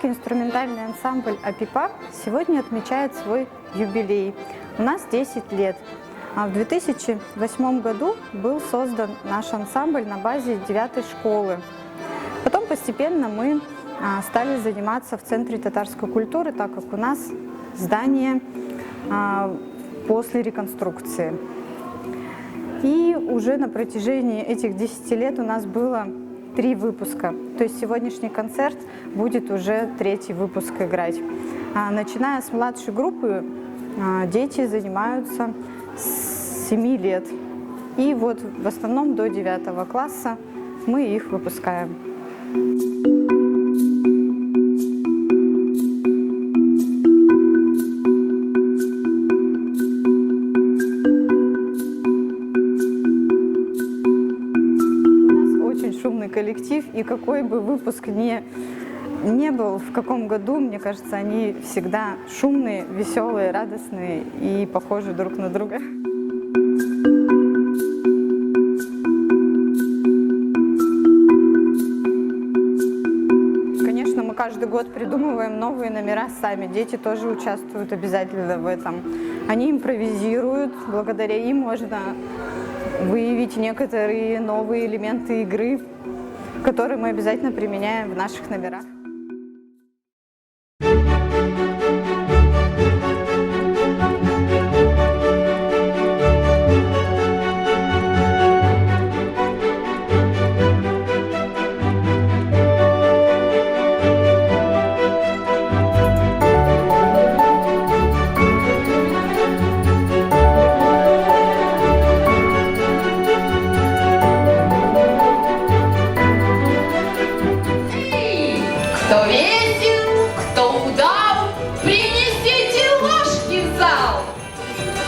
Детский инструментальный ансамбль «Апипа» сегодня отмечает свой юбилей. У нас 10 лет. В 2008 году был создан наш ансамбль на базе 9-й школы. Потом постепенно мы стали заниматься в Центре татарской культуры, так как у нас здание после реконструкции. И уже на протяжении этих 10 лет у нас было 3 выпуска. То есть сегодняшний концерт будет уже 3-й выпуск играть. Начиная с младшей группы, дети занимаются с 7 лет. И вот в основном до 9 класса мы их выпускаем. Шумный коллектив, и какой бы выпуск ни был, в каком году, мне кажется, они всегда шумные, веселые, радостные и похожи друг на друга. Конечно, мы каждый год придумываем новые номера сами, дети тоже участвуют обязательно в этом. Они импровизируют, благодаря им можно выявить некоторые новые элементы игры, которые мы обязательно применяем в наших номерах. Кто весел, кто удал, принесите ложки в зал.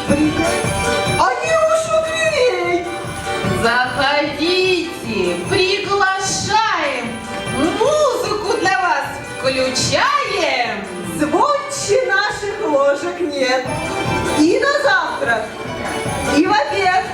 Они уж у дверей. Заходите, приглашаем, музыку для вас включаем. Звонче наших ложек нет. И на завтрак, и в обед.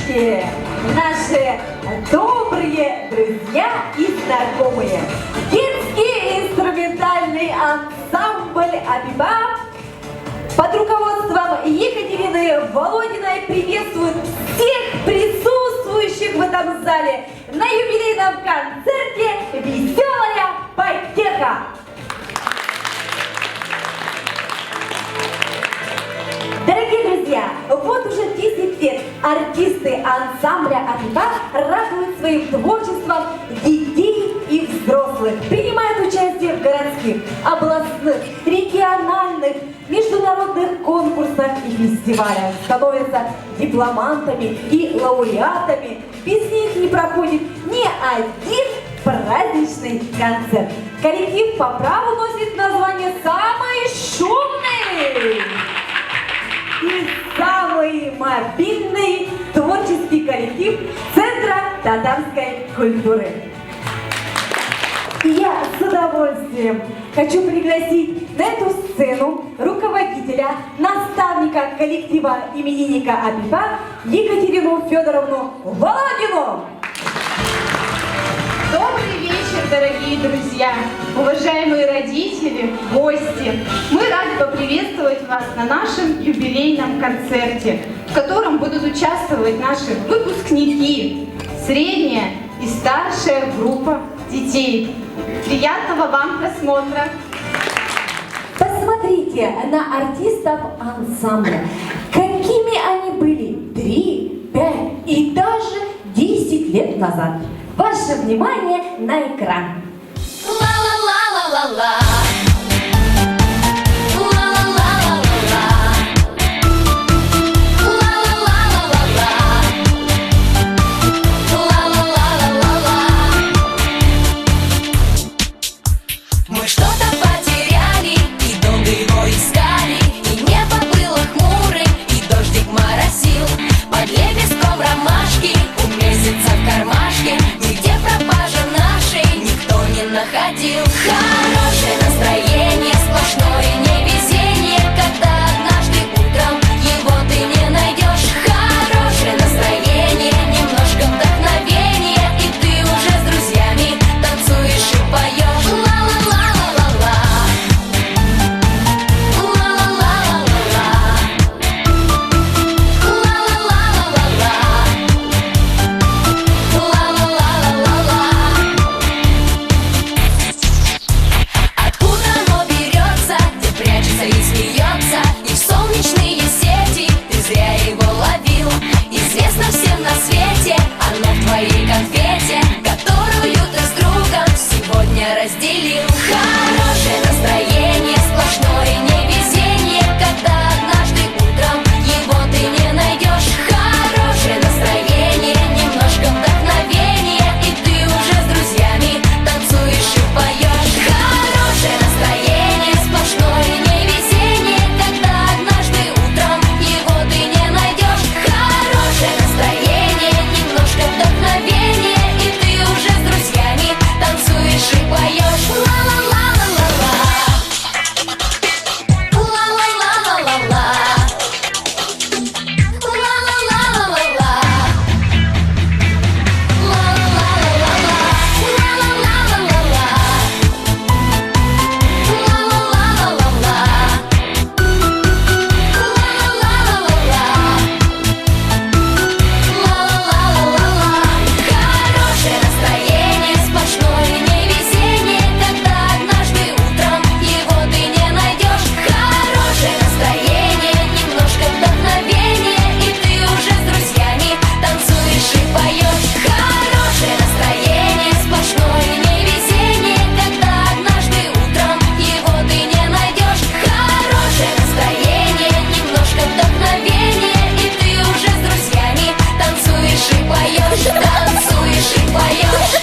девочки, наши добрые друзья и знакомые. Детский инструментальный ансамбль «Апипа» под руководством Екатерины Володиной приветствует всех присутствующих в этом зале на юбилейном концерте «Веселая потеха». Дорогие друзья, вот уже 10 лет артисты ансамбля «Апипа» радуют своим творчеством детей и взрослых, принимают участие в городских, областных, региональных, международных конкурсах и фестивалях, становятся дипломантами и лауреатами. Без них не проходит ни один праздничный концерт. Коллектив по праву носит название «Самый шумный» и самый мобильный творческий коллектив Центра татарской культуры. И я с удовольствием хочу пригласить на эту сцену руководителя, наставника коллектива именинника Апипа Екатерину Федоровну Володину. Добрый вечер, дорогие друзья, уважаемые родители, гости. Мы рады поприветствовать вас на нашем юбилейном концерте, в котором будут участвовать наши выпускники, средняя и старшая группа детей. Приятного вам просмотра! Посмотрите на артистов ансамбля. Какими они были 3, 5 и даже 10 лет назад. Ваше внимание на экран. Ла-ла-ла-ла-ла-ла. Мы что-то потеряли и долго его искали, и небо было хмурым, и дождик моросил. Под лепестком ромашки у месяца в кармашке, нигде пропажа нашей никто не находил. Хорошее настроение, сплошное невезение, когда однажды утром его ты не найдешь. Хорошее настроение, немножко вдохновения, и ты уже с друзьями танцуешь и поешь. Ла-ла-ла-ла-ла-ла. Ла-ла-ла-ла-ла-ла. Ла-ла-ла-ла-ла-ла. Ла-ла-ла-ла-ла-ла. Откуда оно берется, где прячется и смеется, и в солнечные сети ты зря его ловил. Известно всем на свете, оно в твоей конфете, которую ты с другом сегодня разделил. Хорошее настроение, сплошное невезение, когда однажды утром его ты не найдешь. Хорошее настроение, немножко вдохновения, и ты уже с друзьями танцуешь и поешь. Хорошее настроение, сплошное невезение, когда однажды утром его ты не найдешь. Хорошее настроение, немножко вдохновения, и ты уже с друзьями танцуешь и поешь. Ла-ла-ла-ла-ла-ла. Ла-ла-ла-ла-ла-ла. Ла-ла-ла-ла-ла-ла. Хорошее настроение, сплошное невезение, когда однажды утром его ты не найдешь. Хорошее настроение, немножко вдохновения, и ты уже с друзьями танцуешь и поешь. Хорошее настроение, сплошное невезение, когда однажды утром его ты не найдешь. Хорошее настроение, немножко вдохновения, и ты уже с друзьями танцуешь и поешь, танцуешь и поешь.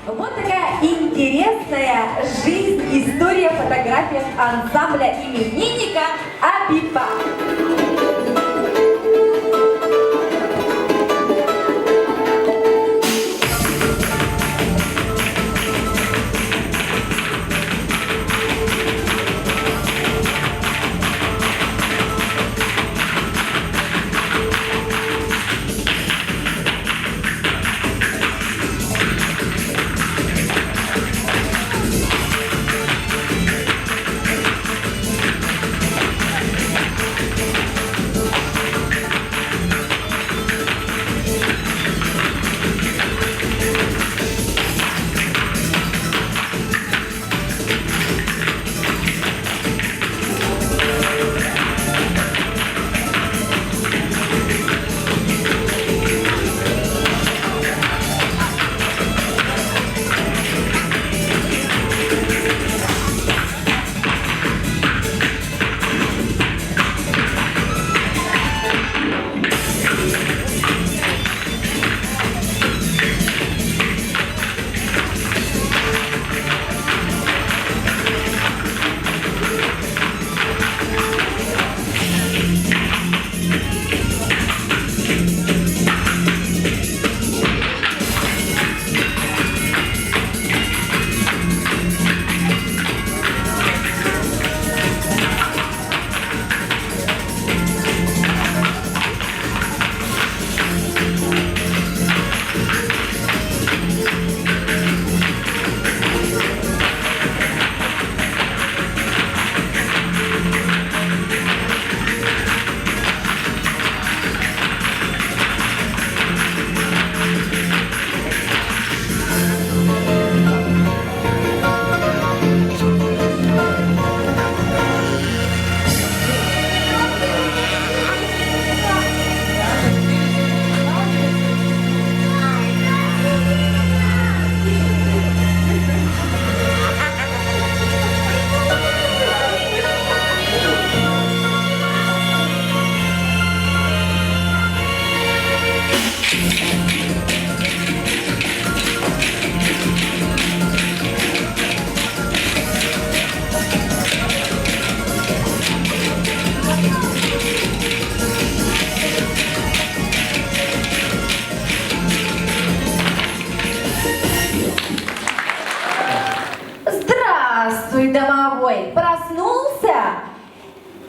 Вот такая интересная жизнь, история, фотография ансамбля именинника Апипа.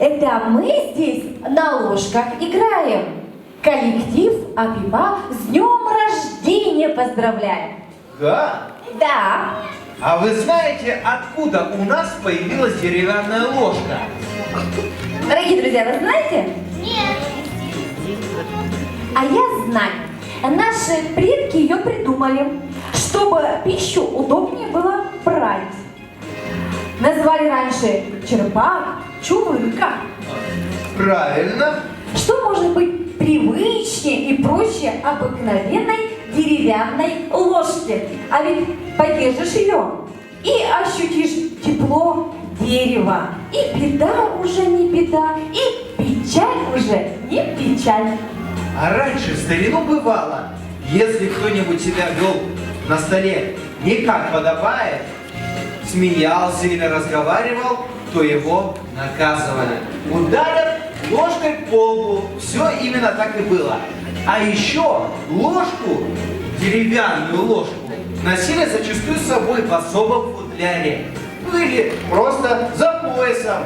Это мы здесь на ложках играем. Коллектив Апипа с днем рождения поздравляем. Да? Да. А вы знаете, откуда у нас появилась деревянная ложка? Дорогие друзья, вы знаете? Нет. А я знаю. Наши предки ее придумали, чтобы пищу удобнее было брать. Назвали раньше черпак, чувырка. Правильно. Что может быть привычнее и проще обыкновенной деревянной ложки? А ведь подержишь ее и ощутишь тепло дерева. И беда уже не беда, и печаль уже не печаль. А раньше в старину бывало, если кто-нибудь себя вел на столе не как подобает, смеялся или разговаривал, то его наказывали. Ударят ложкой по лбу. Все именно так и было. А еще ложку, деревянную ложку, носили зачастую с собой в особом футляре. Ну или просто за поясом,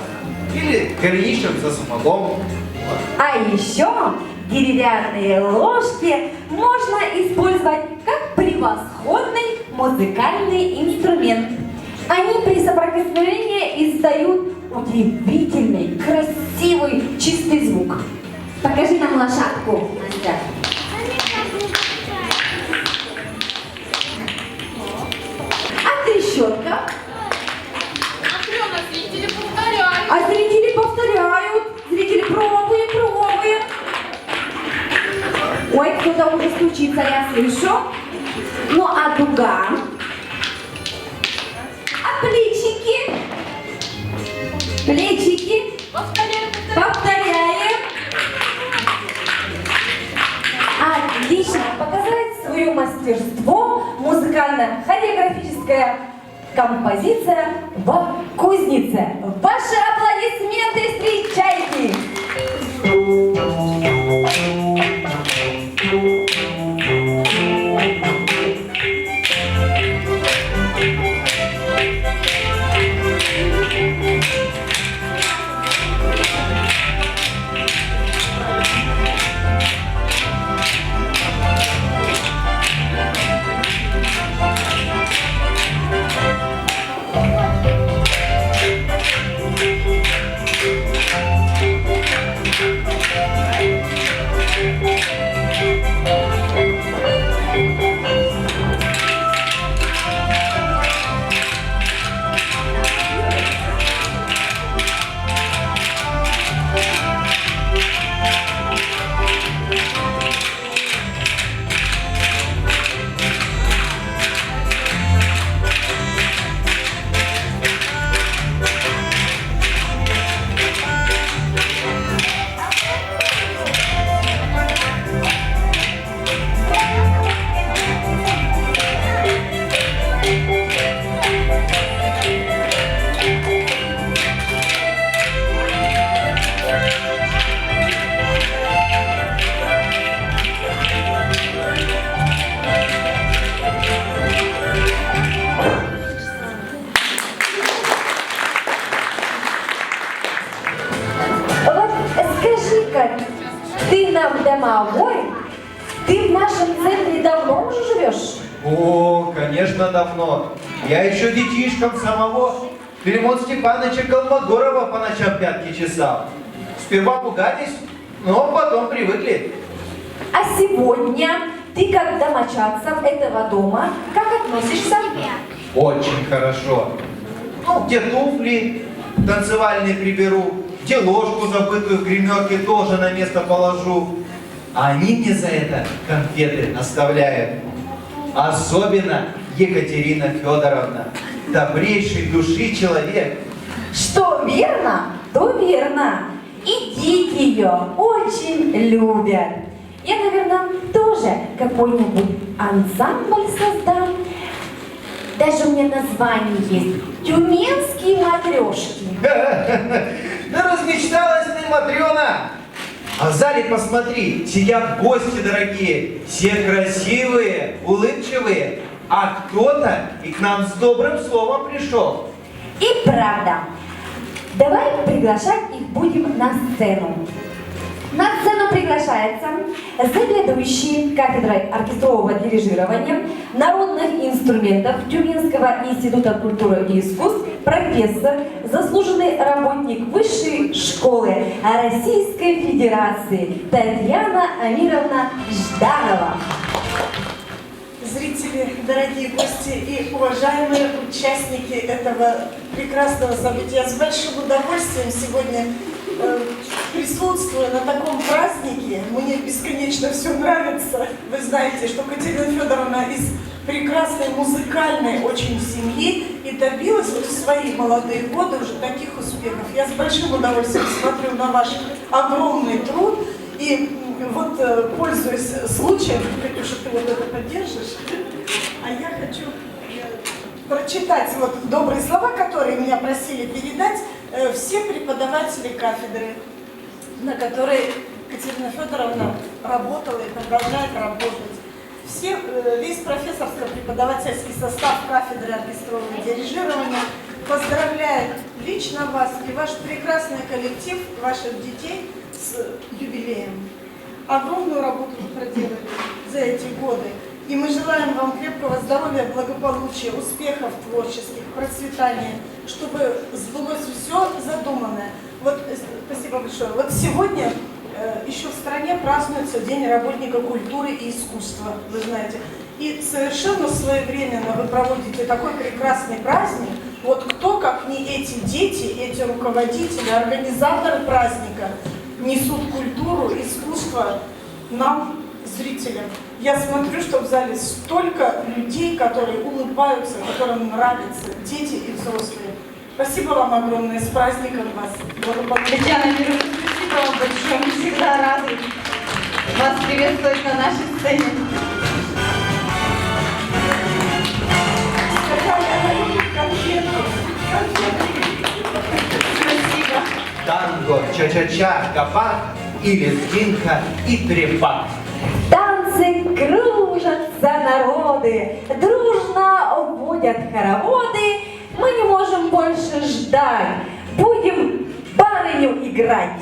или голенищем за сапогом. А еще деревянные ложки можно использовать как превосходный музыкальный инструмент. Они при соприкосновении издают удивительный, красивый, чистый звук. Покажи нам лошадку, Настя. А трещотка? Зрители повторяют. А зрители повторяют. Зрители пробуем, пробуем. Ой, кто-то уже стучится, я слышу. Ну, а дуга? А плечики? Плечики? Повторяем. Отлично. Показать свое мастерство музыкально-хореографическая композиция в кузнице. Ваши аплодисменты встречайте! Ты нам домовой? Ты в нашем центре давно уже живешь? О, конечно, давно. Я еще детишком самого Филимона Степановича Колмогорова по ночам пятки чесал. Сперва пугались, но потом привыкли. А сегодня ты как домочадцев этого дома, как относишься? Очень хорошо. Ну, где туфли танцевальные приберу, где ложку забытую в гримерке тоже на место положу. А они мне за это конфеты оставляют. Особенно Екатерина Федоровна, добрейшей души человек. Что верно, то верно. И дети ее очень любят. Я, наверное, тоже какой-нибудь ансамбль создам. Даже у меня название есть. Тюменские матрешки. Да размечталась ты, Матрена! А в зале посмотри, сидят гости дорогие, все красивые, улыбчивые, а кто-то и к нам с добрым словом пришел. И правда, Давай приглашать их будем на сцену. На сцену приглашается заведующий кафедрой оркестрового дирижирования народных инструментов Тюменского института культуры и искусств, профессор, заслуженный работник Высшей школы Российской Федерации Татьяна Амировна Жданова. Зрители, дорогие гости и уважаемые участники этого прекрасного события, я с большим удовольствием сегодня присутствую на таком празднике. Мне бесконечно все нравится. Вы знаете, что Катерина Федоровна из прекрасной музыкальной очень семьи и добилась вот в свои молодые годы уже таких успехов. Я с большим удовольствием смотрю на ваш огромный труд. И вот, пользуясь случаем, Катюша, ты вот это поддержишь, а я хочу прочитать вот добрые слова, которые меня просили передать все преподаватели кафедры, на которой Катерина Федоровна работала и продолжает работать. Весь профессорско-преподавательский состав кафедры оркестрового дирижирования поздравляет лично вас и ваш прекрасный коллектив, ваших детей с юбилеем. Огромную работу вы проделали за эти годы. И мы желаем вам крепкого здоровья, благополучия, успехов творческих, процветания, чтобы сбылось все задуманное. Вот, спасибо большое. Вот сегодня еще в стране празднуется День работника культуры и искусства, вы знаете. И совершенно своевременно вы проводите такой прекрасный праздник. Вот кто, как не эти дети, эти руководители, организаторы праздника, несут культуру, искусство нам, зрителям. Я смотрю, что в зале столько людей, которые улыбаются, которым нравятся, дети и взрослые. Спасибо вам огромное, с праздником вас. Татьяна Мировна, спасибо вам большое, мы всегда рады вас приветствовать на нашей сцене. Спасибо. Танго, ча-ча-ча, капак и лезгинка и трепак. Танцы кружатся народы, дружно водят хороводы. Мы не можем больше ждать, будем барыню играть.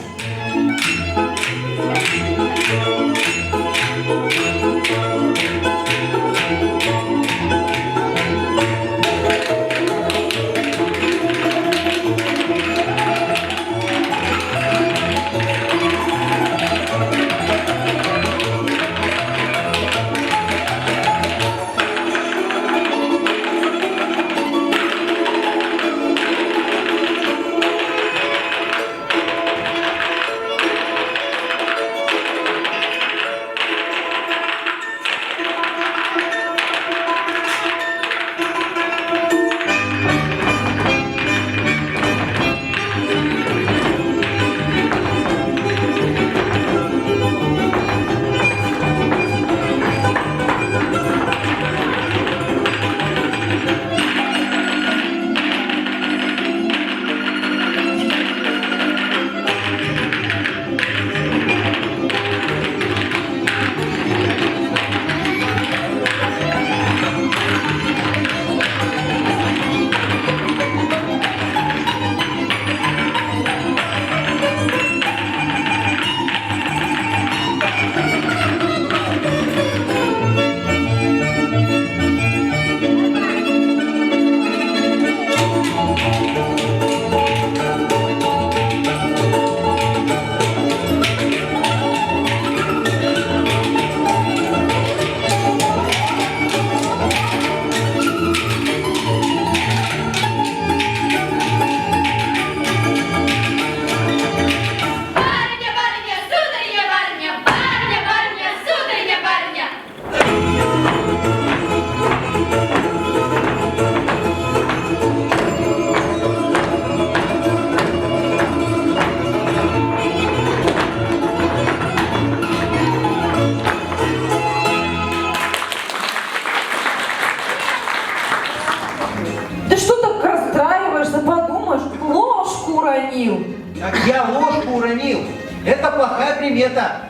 Так я ложку уронил. Это плохая примета.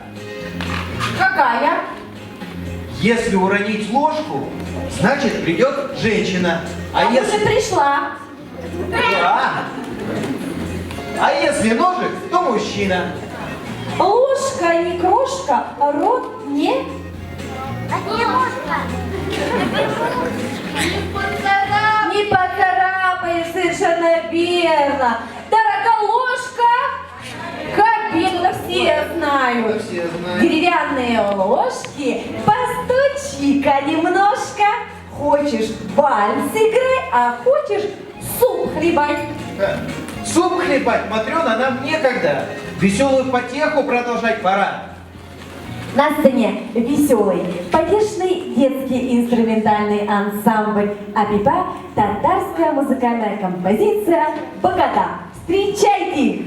Какая? Если уронить ложку, значит придет женщина. А Уже если... пришла. Да. А если ножик, то мужчина. Ложка не крошка, а рот не... Не поцарапаешь, совершенно верно. Дороголожка, капец, да все знают. Все знают. Деревянные ложки, постучи-ка немножко. Хочешь вальс играй, а хочешь суп хлебать. Суп хлебать, Матрена, нам некогда. Веселую потеху продолжать пора. На сцене веселый, потешный детский инструментальный ансамбль «Апипа», татарская музыкальная композиция «Богата». Встречайте их!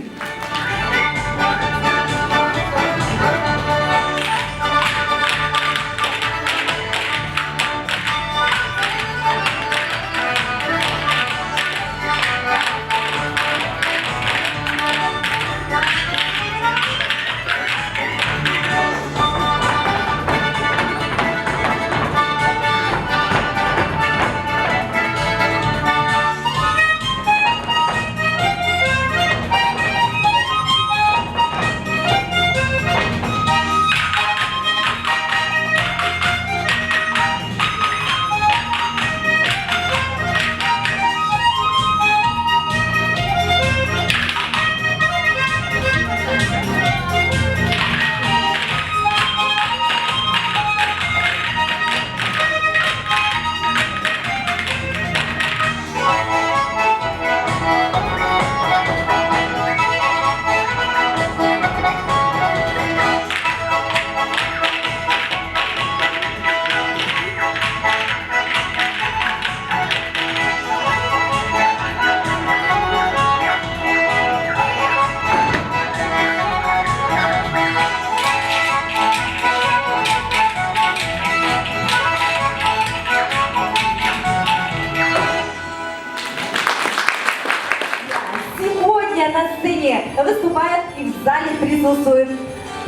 На сцене выступают и в зале присутствуют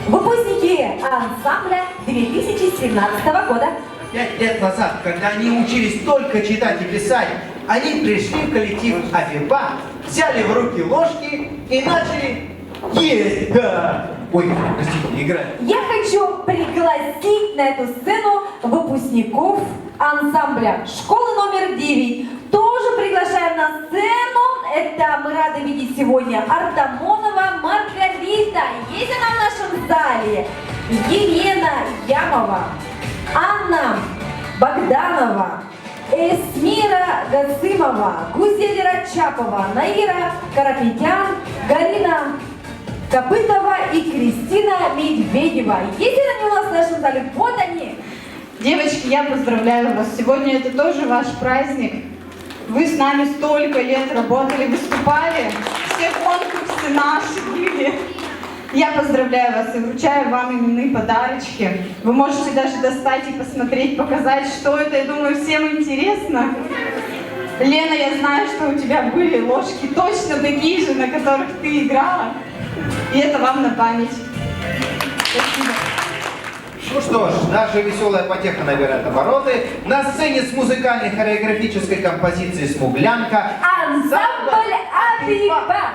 выпускники ансамбля 2017 года. 5 лет назад, когда они учились только читать и писать, они пришли в коллектив Апипа, взяли в руки ложки и начали есть. Да. Ой, простите, играть. Я хочу пригласить на эту сцену выпускников ансамбля школы номер 9. Тоже приглашаем на сцену. Это мы рады видеть сегодня Артамонова Маргарита. Есть она в нашем зале. Елена Ямова, Анна Богданова, Эсмира Гасымова, Гузель Рачапова, Наира Карапетян, Галина Копытова и Кристина Медведева. Есть они у нас в нашем зале? Вот они. Девочки, я поздравляю вас. Сегодня это тоже ваш праздник. Вы с нами столько лет работали, выступали. Все конкурсы наши были. Я поздравляю вас и вручаю вам именные подарочки. Вы можете даже достать и посмотреть, показать, что это. Я думаю, всем интересно. Лена, я знаю, что у тебя были ложки точно такие же, на которых ты играла. И это вам на память. Спасибо. Ну что ж, наша веселая потеха набирает обороты. На сцене с музыкальной хореографической композицией «Смуглянка» Ансамбль Апипа.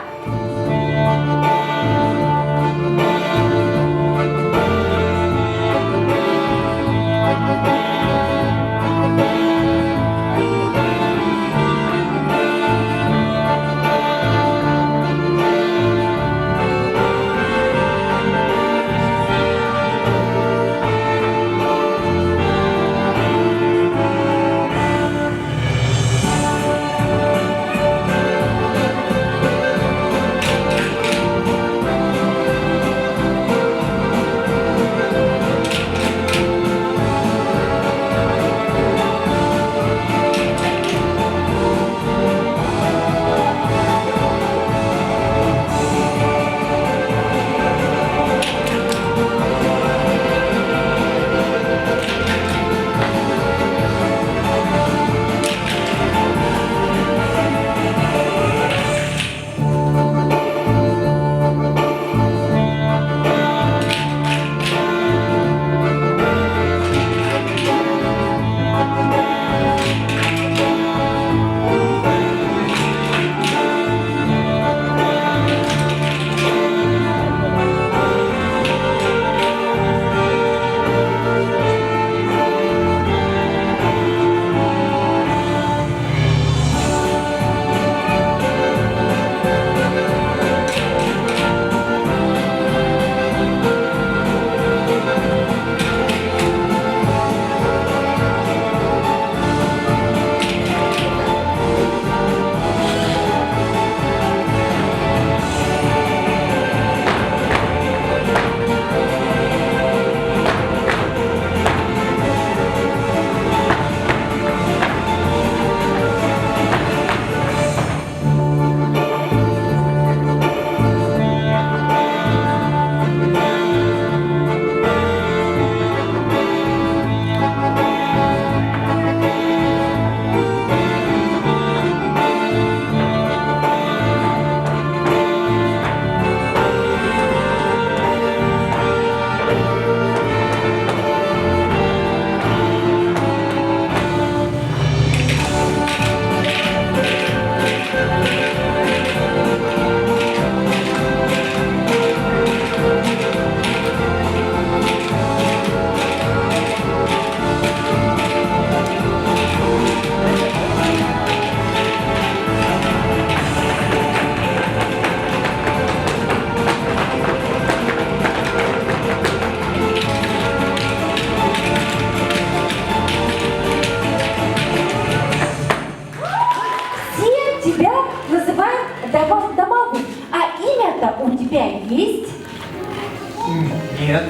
Нет.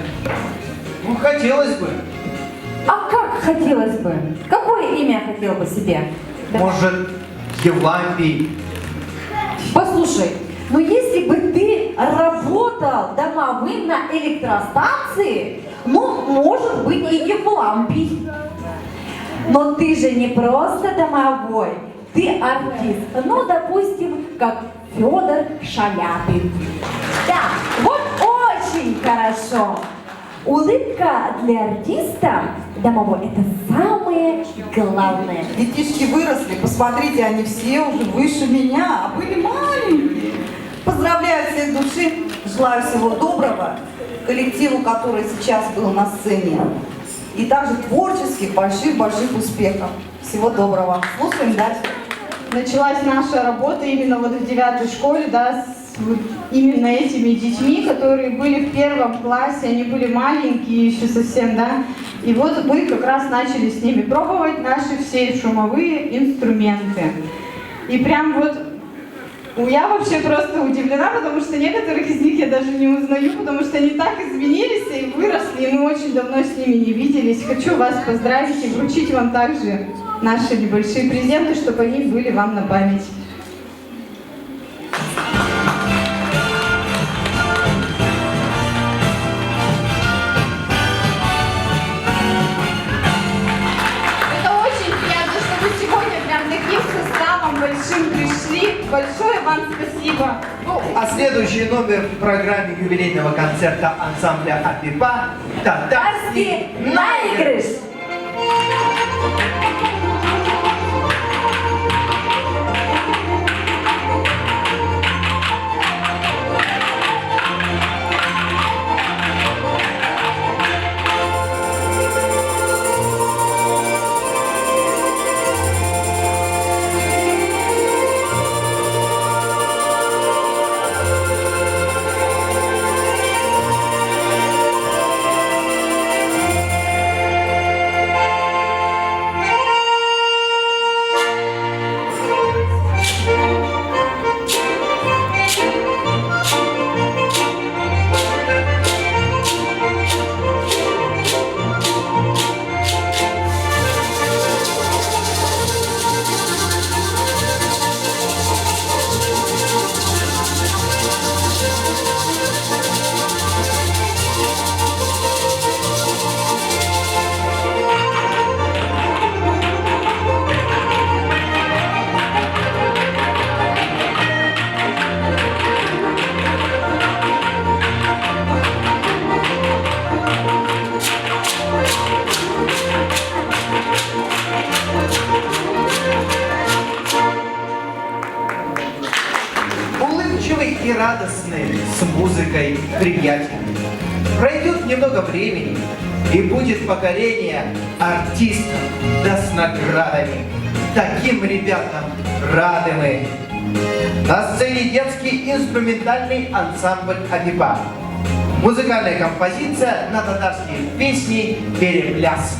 Ну, хотелось бы. А как хотелось бы? Какое имя хотел бы себе? Может, Евлампий? Послушай, но если бы ты работал домовым на электростанции, ну, может быть, и Евлампий. Но ты же не просто домовой, ты артист. Ну, допустим, как Федор Шаляпин. Да, вот очень хорошо. Улыбка для артиста домовой – это самое главное. Детишки выросли, посмотрите, они все уже выше меня, а были маленькие. Поздравляю всех души, желаю всего доброго коллективу, который сейчас был на сцене. И также творческих, больших успехов. Всего доброго. Слушаем дальше. Началась наша работа именно вот в 9 школе, да, с вот именно этими детьми, которые были в 1 классе, они были маленькие еще совсем, да, и вот мы как раз начали с ними пробовать наши все шумовые инструменты. И прям вот я вообще просто удивлена, потому что некоторых из них я даже не узнаю, потому что они так изменились и выросли, и мы очень давно с ними не виделись. Хочу вас поздравить и вручить вам также наши небольшие презенты, чтобы они были вам на память. Это очень приятно, что вы сегодня прям таким составом большим пришли. Большое вам спасибо. Ну, а следующий номер в программе юбилейного концерта ансамбля Апипа – Татарский наигрыш. Улыбчивый и радостный, с музыкой приятельный. Пройдет немного времени, и будет поколение артистов, да с наградами. Таким ребятам рады мы. На сцене детский инструментальный ансамбль Апипа. Музыкальная композиция на татарские песни «Перепляс».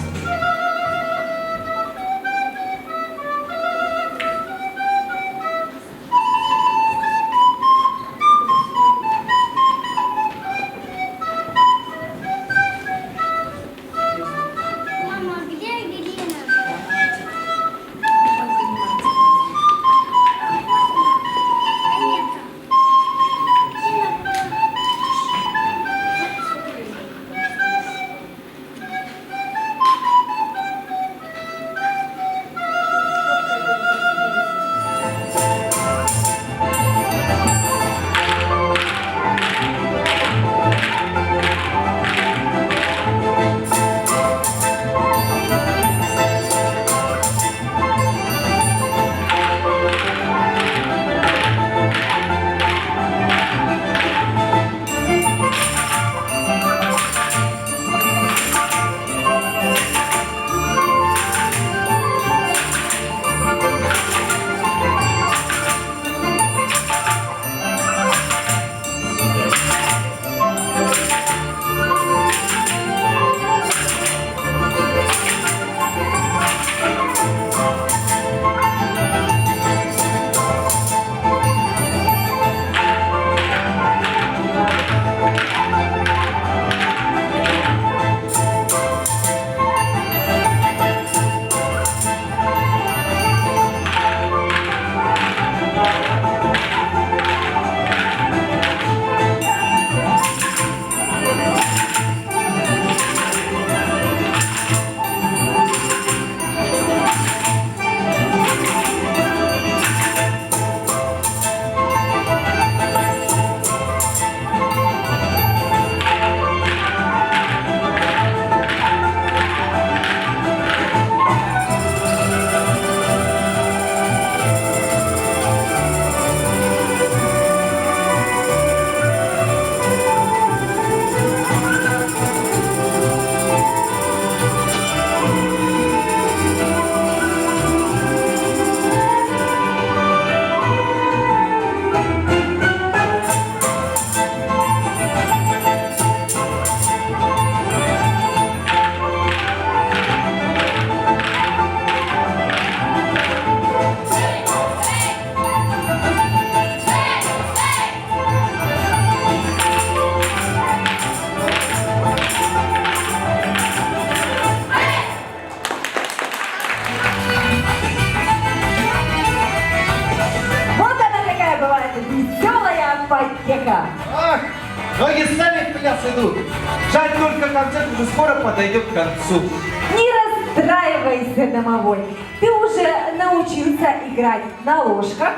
Мама, где Ангелина? сейчас идут. Жаль, только концерт уже скоро подойдет к концу. Не расстраивайся, домовой. Ты уже научился играть на ложках.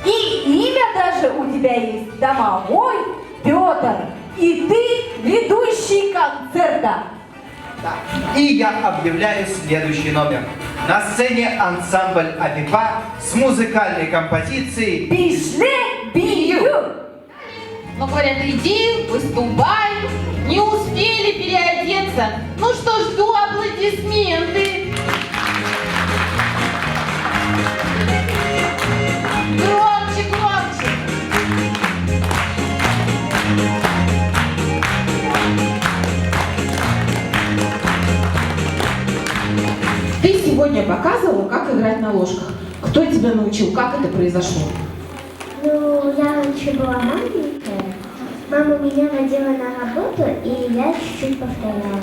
И имя даже у тебя есть. Домовой Петр. И ты ведущий концерта. Да. И я объявляю следующий номер. На сцене ансамбль Апипа с музыкальной композицией Пишле бию. Ну, говорят, иди, выступай. Не успели переодеться. Ну что ж, жду аплодисменты. Громче, громче. Ты сегодня показывала, как играть на ложках. Кто тебя научил? Как это произошло? Ну, я раньше была маленькая. Мама меня водила на работу, и я чуть-чуть повторяла.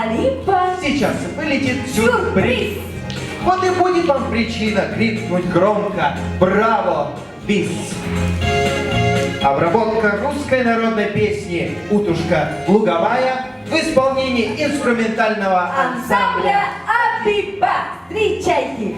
Олимпа. Сейчас вылетит сюрприз. Вот и будет вам причина крикнуть громко «Браво, бис!». Обработка русской народной песни «Утушка луговая» в исполнении инструментального Ансамбля Апипа. Встречайте!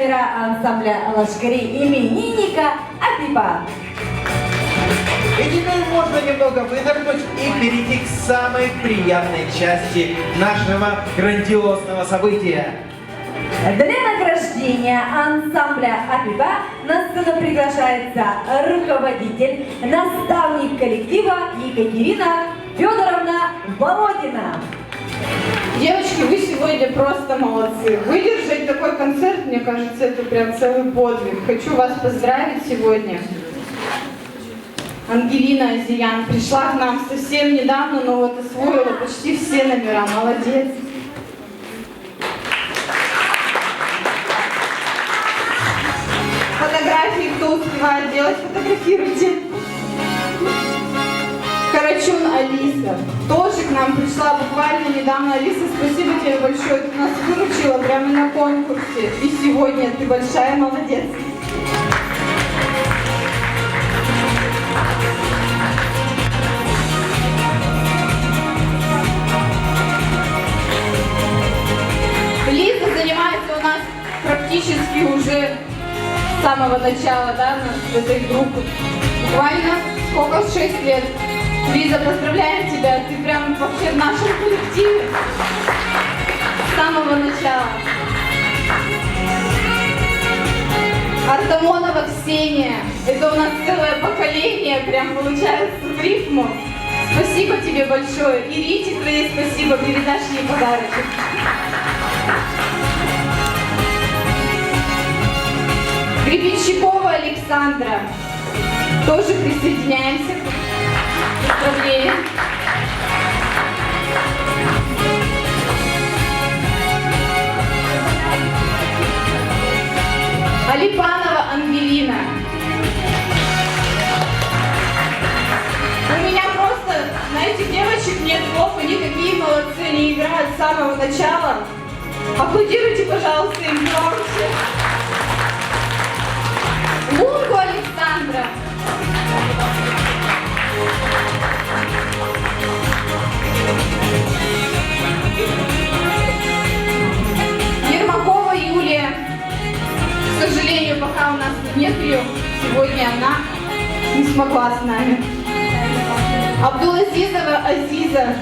номера ансамбля лошкарей именинника Апипа. И теперь можно немного выдохнуть и перейти к самой приятной части нашего грандиозного события. Для награждения ансамбля Апипа на сцену приглашается руководитель, наставник коллектива Екатерина Федоровна Володина. Девочки, вы сегодня просто молодцы. Выдержать такой концерт, мне кажется, это прям целый подвиг. Хочу вас поздравить сегодня. Ангелина Азиян пришла к нам совсем недавно, но вот освоила почти все номера. Молодец. Фотографии, кто успевает делать, фотографируйте. Карачун Алиса тоже к нам пришла буквально недавно. Алиса, спасибо тебе большое, ты нас выручила прямо на конкурсе. И сегодня ты большая молодец. Лиза занимается у нас практически уже с самого начала, да, в этой группы. Буквально сколько? 6 лет. Лиза, поздравляем тебя, ты прям вообще в нашем коллективе с самого начала. Артамонова Ксения, это у нас целое поколение, прям получается в рифму. Спасибо тебе большое. И Рите твоей спасибо, передашь ей подарочек. Гребенщикова Александра, тоже присоединяемся к поздравлениям. Алипанова Ангелина. У меня просто на этих девочек нет слов, они такие молодцы, они играют с самого начала. Аплодируйте, пожалуйста, им громче. Лунгу Александра. Ермакова Юлия. К сожалению, пока у нас нет ее, сегодня она не смогла с нами. Абдулазизова Азиза.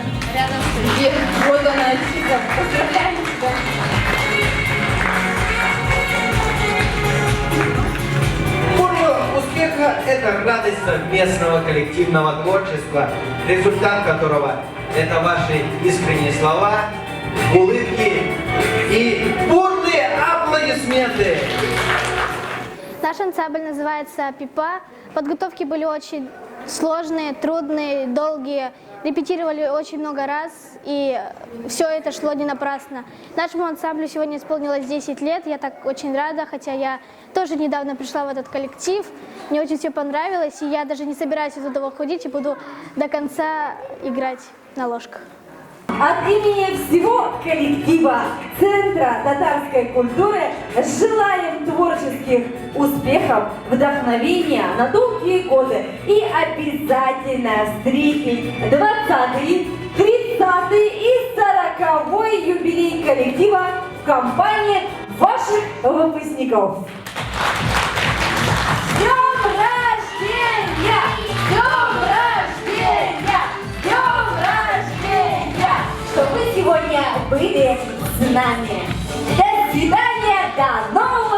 Где? Вот она, Азиза. Поздравляем тебя. Формула успеха – это радость совместного коллективного творчества, результат которого – это ваши искренние слова, улыбки и бурные аплодисменты. Наш ансамбль называется «Апипа». Подготовки были очень сложные, трудные, долгие. Репетировали очень много раз, и все это шло не напрасно. Нашему ансамблю сегодня исполнилось 10 лет. Я так очень рада, хотя я тоже недавно пришла в этот коллектив. Мне очень все понравилось, и я даже не собираюсь из этого уходить и буду до конца играть на ложках. От имени всего коллектива Центра татарской культуры желаем творческих успехов, вдохновения на долгие годы и обязательно встретить 20-й, 30-й и 40-й юбилей коллектива в компании ваших выпускников. С днем рождения! С днем рождения! С днем рождения! Что вы сегодня были с нами. До свидания, до новых